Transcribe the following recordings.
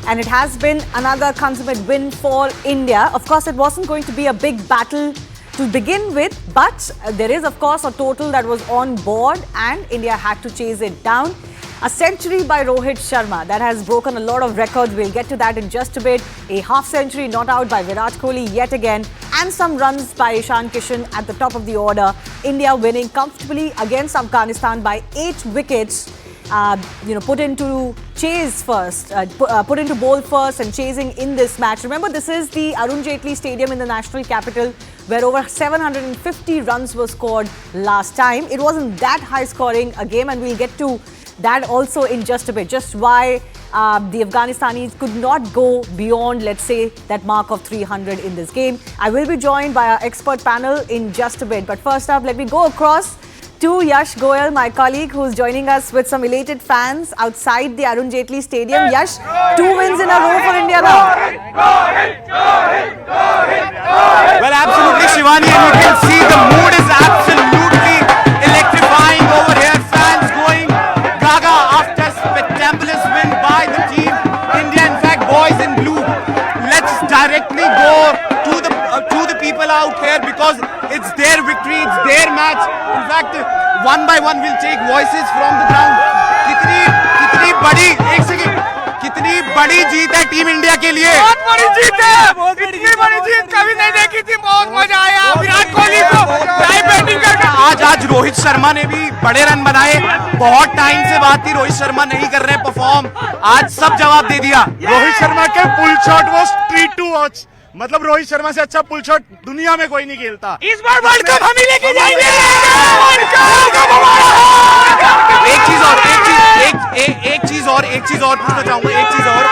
and it has been another consummate win for India. Of course, it wasn't going to be a big battle to begin with, but there is of course a total that was on board and India had to chase it down. A century by Rohit Sharma that has broken a lot of records. We'll get to that in just a bit. A half century not out by Virat Kohli yet again, and some runs by Ishan Kishan at the top of the order. India winning comfortably against Afghanistan by 8 wickets. Put into chase first, put into bowl first and chasing in this match. Remember, this is the Arun Jaitley Stadium in the national capital where over 750 runs were scored last time. It wasn't that high scoring a game, and we'll get to that also in just a bit. Just why the Afghanistanis could not go beyond, let's say, that mark of 300 in this game. I will be joined by our expert panel in just a bit. But first up, let me go across to Yash Goyal, my colleague, who's joining us with some elated fans outside the Arun Jaitley Stadium. Yash, 2 wins in a row for India now. Well, absolutely, Shivani, and you can see the mood is absolutely electrifying over here. Fans going gaga after spectacular win by the team India. In fact, boys in blue, let's directly go to the people out here because it's their victory, it's their match. In fact, one by one we'll take voices from the ground. कितनी बड़ी, एक second, कितनी बड़ी जीत है team India के लिए. बहुत बड़ी जीत है. इतनी बड़ी जीत कभी नहीं देखी थी. बहुत मजा आया विराट कोहली को लाइव बैटिंग करके. आज रोहित शर्मा ने भी बड़े रन बनाए. बहुत टाइम से बात थी रोहित शर्मा नहीं कर रहे परफॉर्म. आज सब जवाब दे दिया. रोहित शर्मा के पुल शॉट वो स्ट्रीट टू वॉच. मतलब रोहित शर्मा से अच्छा पुल शॉट दुनिया में कोई नहीं खेलता. इस बार वर्ल्ड कप हम ही लेके जाएंगे. एक चीज और पूछना चाहूंगा. एक चीज और,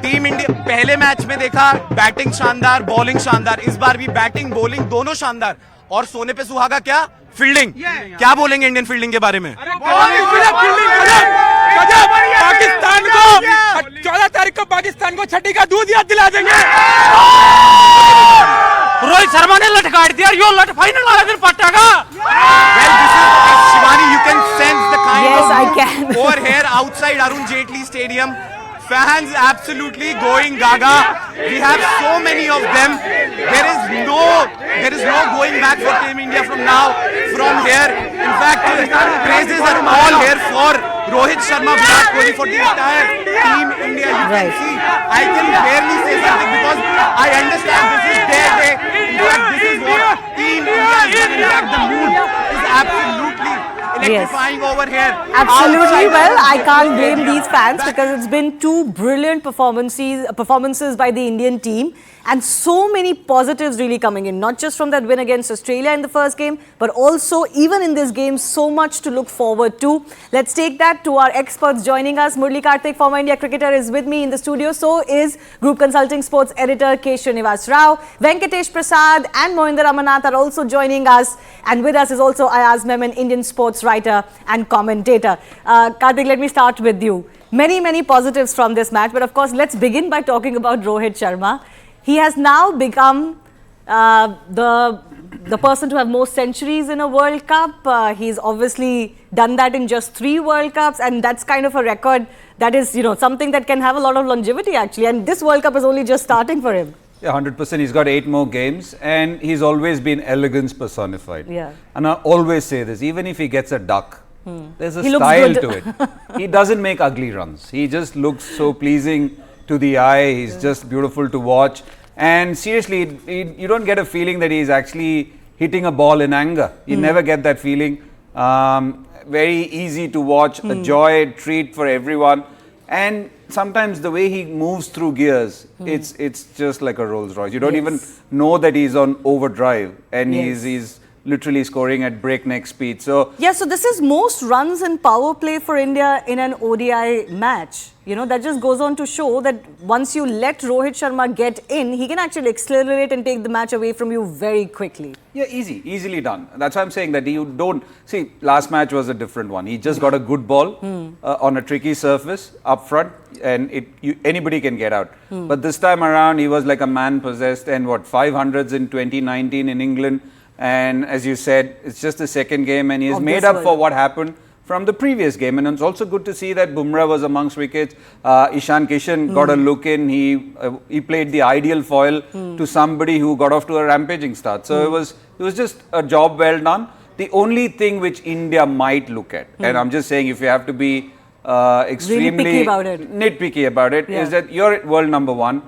टीम इंडिया पहले मैच में देखा बैटिंग शानदार, बॉलिंग शानदार. इस बार भी बैटिंग बॉलिंग दोनों शानदार. और सोने पे सुहागा क्या फील्डिंग. क्या बोलेंगे इंडियन फील्डिंग के बारे में? पाकिस्तान को 14 तारीख को पाकिस्तान को छठी का दूध याद दिला देंगे. रोहित शर्मा ने लटकाट दिया. यो लट फाइनल वाला दिन पटागा. Well, this is Shivani. You can sense the kind of over here outside Arun Jaitley Stadium. Fans absolutely going gaga. We have so many of them. There is no going back for Team India from now, from here. In fact, praises are all here for Rohit Sharma, Virat Kohli, for the entire Team India. You can see, I can barely say something because I understand this is their day. In fact, this is what Team India has done. In fact, the mood is absolutely electrifying over here. Absolutely. Well, I can't blame these fans because it's been 2 brilliant performances by the Indian team, and so many positives really coming in, not just from that win against Australia in the first game, but also even in this game, so much to look forward to. Let's take that to our experts joining us. Murli Karthik, former India cricketer, is with me in the studio. So is Group Consulting Sports Editor K. Srinivas Rao. Venkatesh Prasad and Mohinder Amanath are also joining us. And with us is also Ayaz Memon, Indian sports writer and commentator. Karthik, let me start with you. Many positives from this match. But of course, let's begin by talking about Rohit Sharma. He has now become the person to have most centuries in a World Cup. He's obviously done that in just 3 World Cups, and that's kind of a record that is, something that can have a lot of longevity actually. And this World Cup is only just starting for him. Yeah, 100%. He's got 8 more games, and he's always been elegance personified. Yeah. And I always say this, even if he gets a duck, there's a He looks style good. to it. He doesn't make ugly runs. He just looks so pleasing to the eye. He's just beautiful to watch. And seriously, you don't get a feeling that he's actually hitting a ball in anger. You never get that feeling. Very easy to watch, a joy, treat for everyone. And sometimes the way he moves through gears, it's just like a Rolls Royce. You don't even know that he's on overdrive, and he's literally scoring at breakneck speed. So yeah, so this is most runs in power play for India in an ODI match. That just goes on to show that once you let Rohit Sharma get in, he can actually accelerate and take the match away from you very quickly. yeah, easily done. That's why I'm saying that you don't see. Last match was a different one. He just got a good ball on a tricky surface up front, and anybody can get out. But this time around, he was like a man possessed, and 500s in 2019 in England. And as you said, it's just the second game, and he has made up for what happened from the previous game. And it's also good to see that Bumrah was amongst wickets. Ishan Kishan got a look in. He played the ideal foil to somebody who got off to a rampaging start. So it was just a job well done. The only thing which India might look at, and I'm just saying if you have to be extremely nitpicky about it, is that you're world number one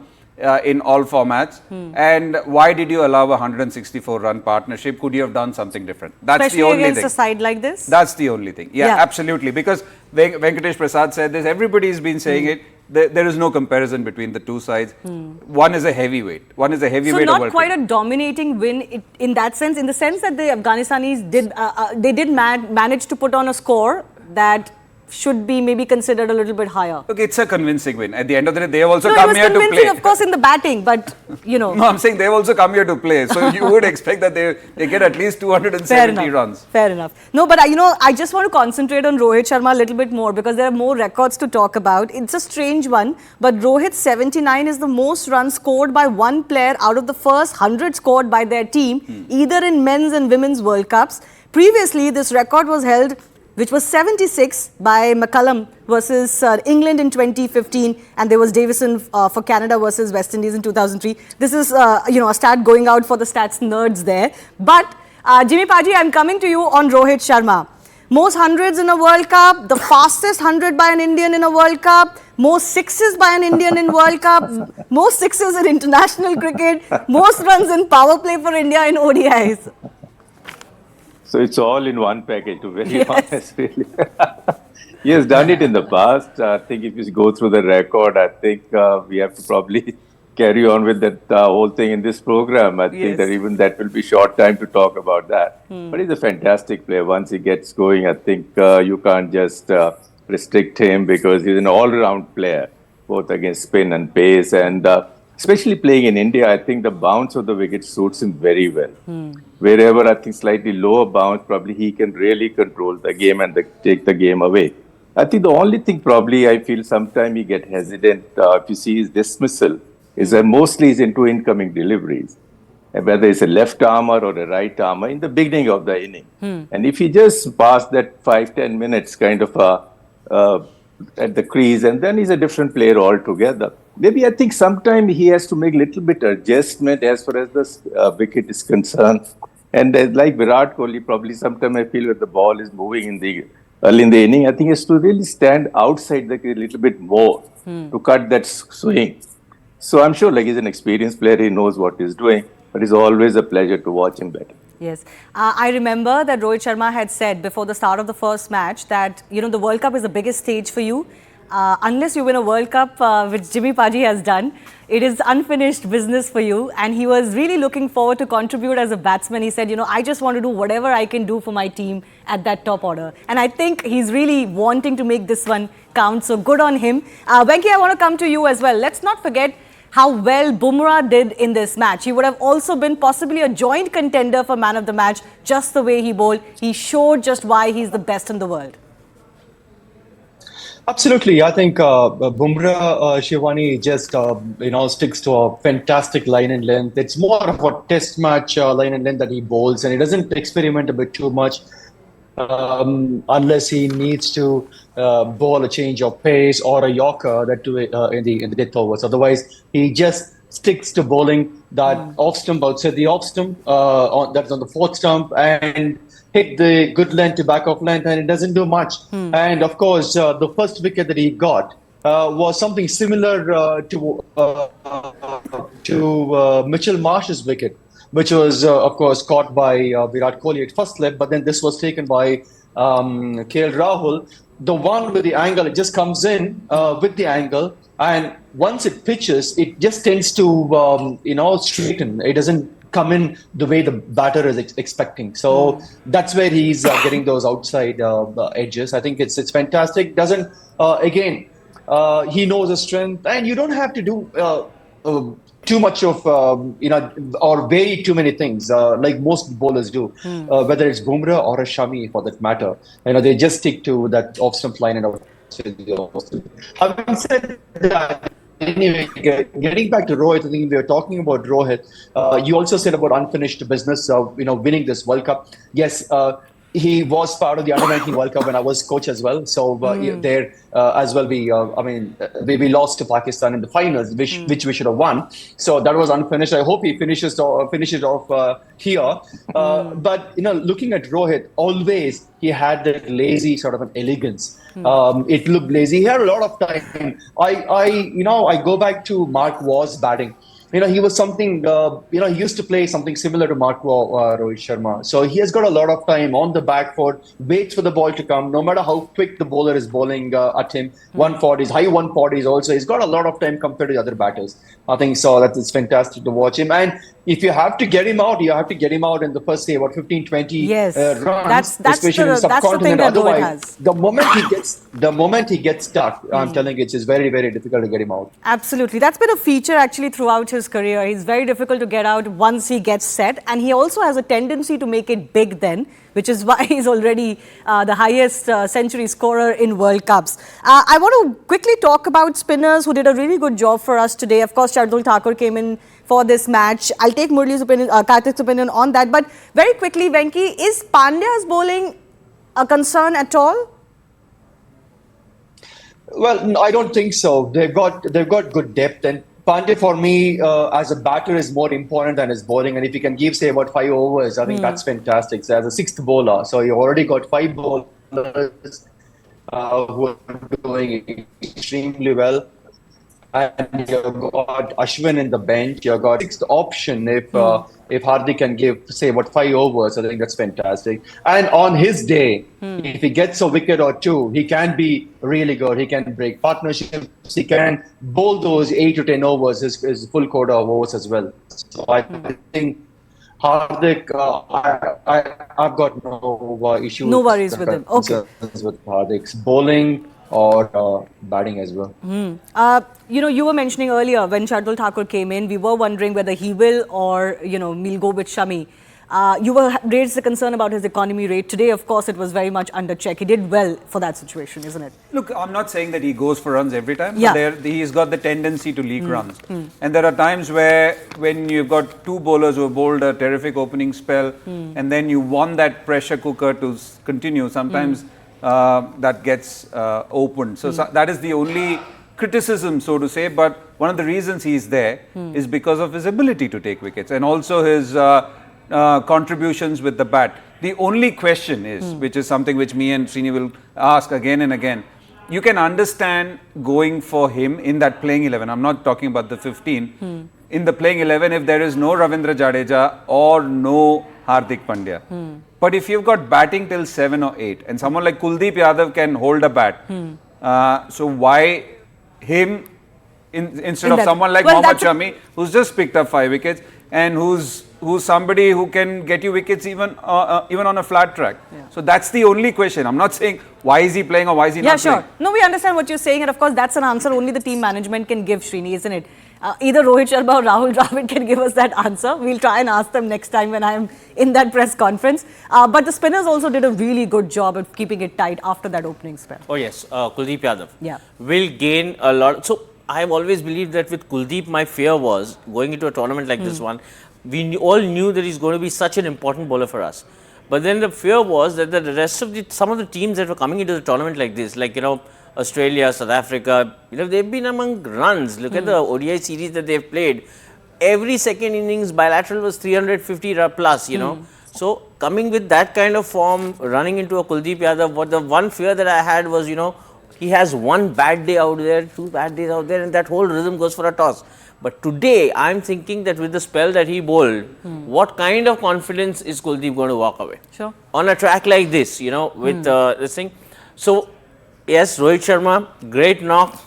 in all formats. And why did you allow a 164 run partnership? Could you have done something different? That's Especially the only against thing. a side like this? That's the only thing. Yeah, absolutely. Because Venkatesh Prasad said this, everybody's been saying it. There is no comparison between the two sides. One is a heavyweight. One is a heavyweight. So not quite a dominating win in that sense, in the sense that the Afghanistanis did manage to put on a score that should be maybe considered a little bit higher. Look, it's a convincing win. At the end of the day, they have also No, come it was here to convincing, play. of course, in the batting, but you know. No, I'm saying they've also come here to play. So you would expect that they get at least 270 runs. Fair enough. No, but I just want to concentrate on Rohit Sharma a little bit more because there are more records to talk about. It's a strange one, but Rohit's 79 is the most runs scored by one player out of the first 100 scored by their team, either in men's and women's World Cups. Previously, this record was held, which was 76 by McCullum versus England in 2015, and there was Davison for Canada versus West Indies in 2003. This is, a stat going out for the stats nerds there. But Jimmy Paji, I'm coming to you on Rohit Sharma. Most hundreds in a World Cup, the fastest 100 by an Indian in a World Cup, most sixes by an Indian in World Cup, most sixes in international cricket, most runs in power play for India in ODIs. So it's all in one package, to be very honest, really. He has done it in the past. I think if you go through the record, I think we have to probably carry on with that whole thing in this program. I think that even that will be short time to talk about that. But he's a fantastic player. Once he gets going, I think you can't just restrict him because he's an all-round player, both against spin and pace. And especially playing in India, I think the bounce of the wicket suits him very well. Wherever I think slightly lower bounce, probably he can really control the game and take the game away. I think the only thing probably I feel sometimes he get hesitant, if you see his dismissal, is that mostly he's into incoming deliveries. Whether it's a left armer or a right armer in the beginning of the inning. And if he just pass that 5-10 minutes kind of at the crease, and then he's a different player altogether. Maybe I think sometimes he has to make a little bit adjustment as far as the wicket is concerned. And like Virat Kohli, probably sometimes I feel that the ball is moving early in the inning. I think he has to really stand outside the cricket a little bit more to cut that swing. So I'm sure like he's an experienced player, he knows what he's doing, but it's always a pleasure to watch him bat. Yes. I remember that Rohit Sharma had said before the start of the first match that, the World Cup is the biggest stage for you. Unless you win a World Cup, which Jimmy Paji has done, it is unfinished business for you. And he was really looking forward to contribute as a batsman. He said, I just want to do whatever I can do for my team at that top order. And I think he's really wanting to make this one count. So good on him. Venki, I want to come to you as well. Let's not forget how well Bumrah did in this match. He would have also been possibly a joint contender for man of the match, just the way he bowled. He showed just why he's the best in the world. Absolutely. I think Bumrah, Shivani just, sticks to a fantastic line and length. It's more of a test match line and length that he bowls, and he doesn't experiment a bit too much unless he needs to bowl a change of pace or a Yorker in the death overs. Otherwise, he just sticks to bowling that off stump outside the off stump that's on the fourth stump and hit the good length to back off length, and it doesn't do much. And of course, the first wicket that he got was something similar to Mitchell Marsh's wicket, which was, of course, caught by Virat Kohli at first slip, but then this was taken by KL Rahul. The one with the angle, it just comes in with the angle, and once it pitches, it just tends to, straighten. It doesn't come in the way the batter is expecting. So that's where he's getting those outside edges. I think it's fantastic. Doesn't, he knows his strength, and you don't have to do too much of, or vary too many things, like most bowlers do, whether it's Bumrah or a Shami for that matter. They just stick to that off-stump line and having said that, anyway, getting back to Rohit, I think we were talking about Rohit. You also said about unfinished business, winning this World Cup. Yes, he was part of the Under-19 World Cup when I was coach as well. So there as well, we lost to Pakistan in the finals, which we should have won. So that was unfinished. I hope he finishes off here. But looking at Rohit, always he had that lazy sort of an elegance. It looked lazy. He had a lot of time. I go back to Mark Waugh's batting. He was something, he used to play something similar to Mark Waugh, Rohit Sharma. So he has got a lot of time on the back foot, waits for the ball to come, no matter how quick the bowler is bowling at him. 140s, high 140s also. He's got a lot of time compared to the other batters. I think so. It's fantastic to watch him. And if you have to get him out, you have to get him out in the first, say, 15, 20 runs. That's especially in the that's the thing subcontinent. that Rohit Otherwise, has. the moment he gets stuck, I'm telling you, it's very, very difficult to get him out. Absolutely. That's been a feature actually throughout his career. He's very difficult to get out once he gets set. And he also has a tendency to make it big then, which is why he's already the highest century scorer in World Cups. I want to quickly talk about spinners who did a really good job for us today. Of course, Shardul Thakur came in for this match. I'll take Murli's opinion, Karthik's opinion on that. But very quickly, Venki, is Pandya's bowling a concern at all? Well, no, I don't think so. They've got good depth, and Pandya for me as a batter is more important than his bowling. And if he can give, say, about 5 overs, I think that's fantastic. So as a sixth bowler, so you already got 5 bowlers who are doing extremely well. And you've got Ashwin in the bench. You've got sixth option if Hardik can give, say, about 5 overs. I think that's fantastic. And on his day, if he gets a wicket or two, he can be really good. He can break partnerships. He can bowl those 8 to 10 overs, his full quota of overs as well. So I think Hardik, I've got no issues. No worries with him. Okay. With Hardik's bowling or batting as well. You were mentioning earlier when Shardul Thakur came in, we were wondering whether he will or, we'll go with Shami. You were raised the concern about his economy rate. Today, of course, it was very much under check. He did well for that situation, isn't it? Look, I'm not saying that he goes for runs every time, Yeah. but he's got the tendency to leak runs. And there are times where when you've got 2 bowlers who have bowled a terrific opening spell and then you want that pressure cooker to continue, sometimes that gets opened. So that is the only criticism, so to say, but one of the reasons he's there is because of his ability to take wickets and also his contributions with the bat. The only question is, which is something which me and Srini will ask again and again, you can understand going for him in that playing 11. I'm not talking about the 15. In the playing 11, if there is no Ravindra Jadeja or no Hardik Pandya. But if you've got batting till 7 or 8 and someone like Kuldeep Yadav can hold a bat, so why him instead of someone like Mohammad Shami who's just picked up 5 wickets and who's somebody who can get you wickets even on a flat track. So that's the only question. I'm not saying why is he playing or why is he not playing. Yeah, sure. No, we understand what you're saying, and of course that's an answer only the team management can give, Srini, isn't it? Either Rohit Sharma or Rahul Dravid can give us that answer. We'll try and ask them next time when I'm in that press conference. But the spinners also did a really good job of keeping it tight after that opening spell. Oh yes, Kuldeep Yadav will gain a lot. So I've always believed that with Kuldeep, my fear was going into a tournament like this one, we all knew that he's going to be such an important bowler for us. But then the fear was that the rest of some of the teams that were coming into the tournament like this, like Australia, South Africa, they've been among runs. Look at the ODI series that they've played. Every second innings bilateral was 350 plus, So coming with that kind of form, running into a Kuldeep Yadav, the one fear that I had was, he has one bad day out there, 2 bad days out there, and that whole rhythm goes for a toss. But today, I'm thinking that with the spell that he bowled, what kind of confidence is Kuldeep going to walk away? Sure. On a track like this, with this thing. So, yes, Rohit Sharma, great knock,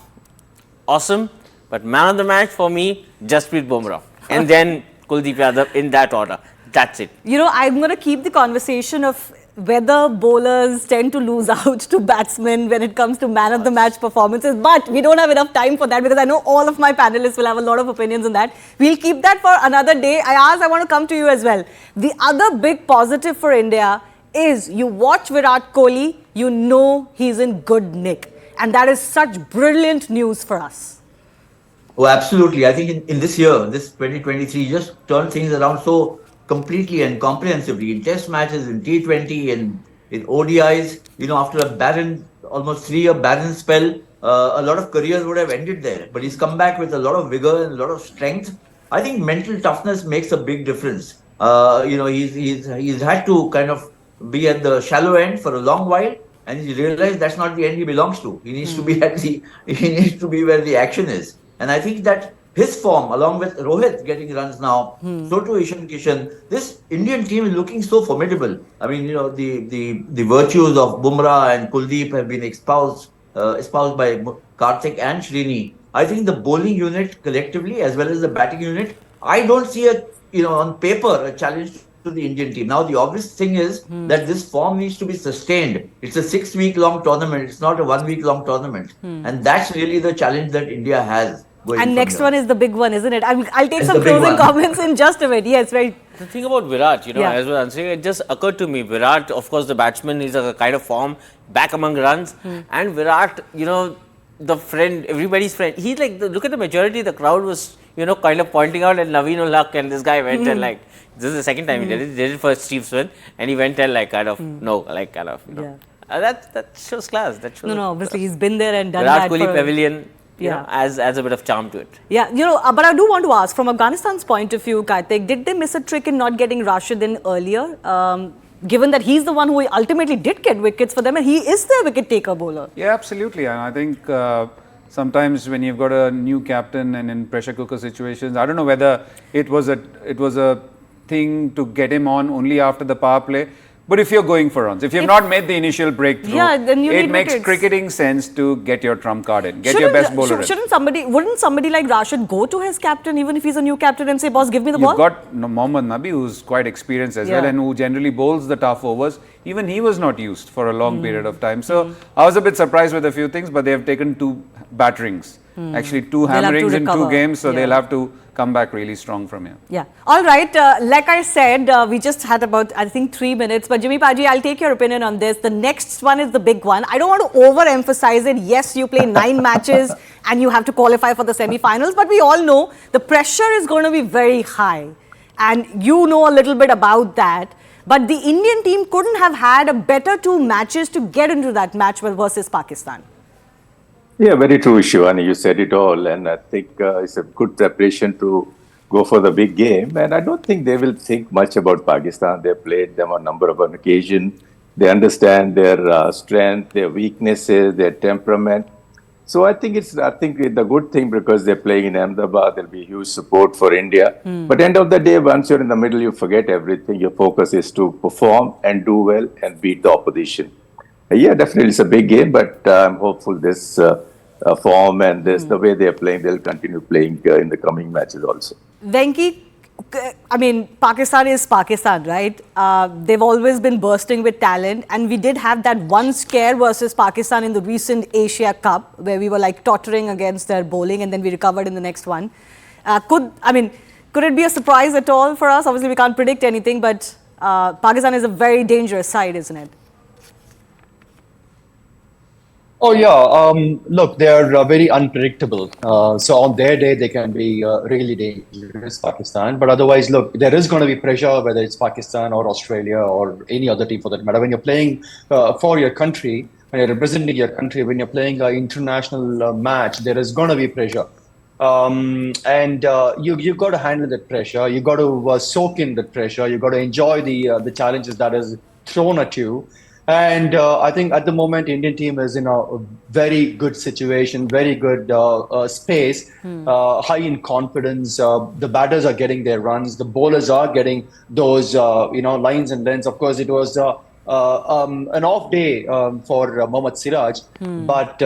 awesome. But man of the match for me, Jasprit Bumrah. And then Kuldeep Yadav in that order. That's it. I'm going to keep the conversation of whether bowlers tend to lose out to batsmen when it comes to man of the match performances. But we don't have enough time for that because I know all of my panelists will have a lot of opinions on that. We'll keep that for another day. I want to come to you as well. The other big positive for India is you watch Virat Kohli, you know he's in good nick. And that is such brilliant news for us. Oh, absolutely. I think in this year, this 2023, just turned things around so completely and comprehensively in test matches, in T20, and in ODIs. After a almost 3-year barren spell, a lot of careers would have ended there. But he's come back with a lot of vigor and a lot of strength. I think mental toughness makes a big difference. He's had to kind of be at the shallow end for a long while, and he realized that's not the end he belongs to. He needs to be he needs to be where the action is. And I think that his form, along with Rohit getting runs now, so too Ishan Kishan, this Indian team is looking so formidable. I mean, the virtues of Bumrah and Kuldeep have been espoused by Karthik and Srini. I think the bowling unit collectively, as well as the batting unit, I don't see on paper, a challenge to the Indian team. Now, the obvious thing is that this form needs to be sustained. It's a 6-week-long tournament. It's not a 1-week-long tournament. And that's really the challenge that India has. And next one is the big one, isn't it? I'll take some closing comments in just a minute. Yes, right. The thing about Virat, as I was answering, it just occurred to me. Virat, of course, the batsman, is a kind of form, back among runs. And Virat, the friend, everybody's friend. He's like, look at the majority, the crowd was, kind of pointing out at Naveen ul Haq, and this guy went and this is the second time he did it. He did it for Steve Smith, and he went and that shows class. That shows obviously he's been there and done Virat that. Kohli Pavilion. As a bit of charm to it. Yeah, but I do want to ask, from Afghanistan's point of view, Karthik, did they miss a trick in not getting Rashid in earlier? Given that he's the one who ultimately did get wickets for them, and he is their wicket taker bowler. Yeah, absolutely. And I think sometimes when you've got a new captain and in pressure cooker situations, I don't know whether it was a thing to get him on only after the power play. But if you're going for runs, if you've not made the initial breakthrough, then it makes cricketing sense to get your trump card in, get your best bowler in. Wouldn't somebody like Rashid go to his captain, even if he's a new captain, and say, boss, give me the ball? You've got Mohammad Nabi, who's quite experienced as well, and who generally bowls the tough overs. Even he was not used for a long period of time. So I was a bit surprised with a few things, but they have taken 2 batterings. Actually, 2 hammerings in 2 games, so they'll have to come back really strong from here. Yeah. All right. Like I said, we just had about, I think, 3 minutes. But Jimmy Paji, I'll take your opinion on this. The next one is the big one. I don't want to overemphasize it. Yes, you play 9 matches and you have to qualify for the semi-finals. But we all know the pressure is going to be very high. And you know a little bit about that. But the Indian team couldn't have had a better 2 matches to get into that match versus Pakistan. Yeah, very true, Shivani. You said it all. And I think it's a good preparation to go for the big game. And I don't think they will think much about Pakistan. They played them on a number of occasions. They understand their strength, their weaknesses, their temperament. So I think it's the good thing, because they're playing in Ahmedabad, there'll be huge support for India. But end of the day, once you're in the middle, you forget everything. Your focus is to perform and do well and beat the opposition. Yeah, definitely it's a big game, but I'm hopeful this form and the way they're playing, they'll continue playing in the coming matches also. Venki, I mean, Pakistan is Pakistan, right? They've always been bursting with talent, and we did have that one scare versus Pakistan in the recent Asia Cup, where we were like tottering against their bowling, and then we recovered in the next one. Could it be a surprise at all for us? Obviously, we can't predict anything, but Pakistan is a very dangerous side, isn't it? Oh yeah, look, they are very unpredictable. So on their day, they can be really dangerous, Pakistan. But otherwise, look, there is going to be pressure, whether it's Pakistan or Australia or any other team for that matter. When you're playing for your country, when you're representing your country, when you're playing an international match, there is going to be pressure. And you've got to handle that pressure. You've got to soak in that pressure. You've got to enjoy the challenges that is thrown at you. And I think at the moment, Indian team is in a very good situation, very good space, high in confidence. The batters are getting their runs. The bowlers are getting those, lines and lengths. Of course, it was an off day for Mohammad Siraj. But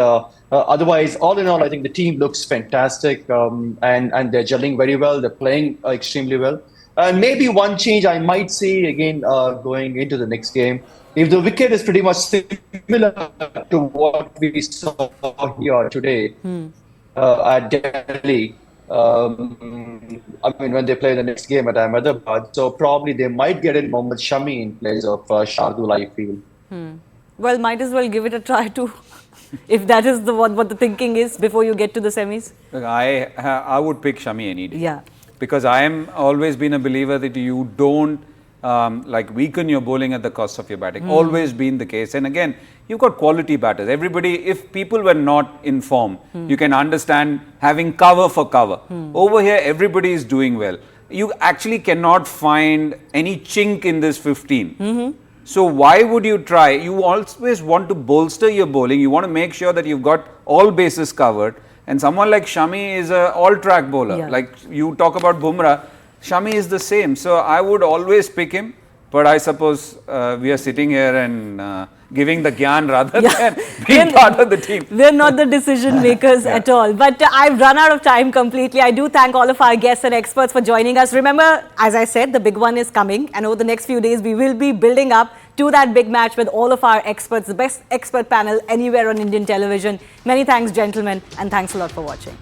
otherwise, all in all, I think the team looks fantastic, and they're gelling very well. They're playing extremely well. And maybe one change I might see again going into the next game. If the wicket is pretty much similar to what we saw here today at Delhi, when they play the next game at Ahmedabad, so probably they might get in Mohammad Shami in place of Shardul, I feel. Well, might as well give it a try too, if that is what the thinking is before you get to the semis. Look, I would pick Shami any day. Yeah. Because I am always been a believer that you don't like weaken your bowling at the cost of your batting. Always been the case. And again, you've got quality batters. Everybody, if people were not in form, you can understand having cover for cover. Over here, everybody is doing well. You actually cannot find any chink in this 15. So why would you try? You always want to bolster your bowling. You want to make sure that you've got all bases covered. And someone like Shami is an all-track bowler. Yeah. Like you talk about Bumrah, Shami is the same. So I would always pick him. But I suppose we are sitting here and giving the gyan rather than being part of the team. We're not the decision makers at all. But I've run out of time completely. I do thank all of our guests and experts for joining us. Remember, as I said, the big one is coming. And over the next few days, we will be building up to that big match with all of our experts, the best expert panel anywhere on Indian television. Many thanks, gentlemen, and thanks a lot for watching.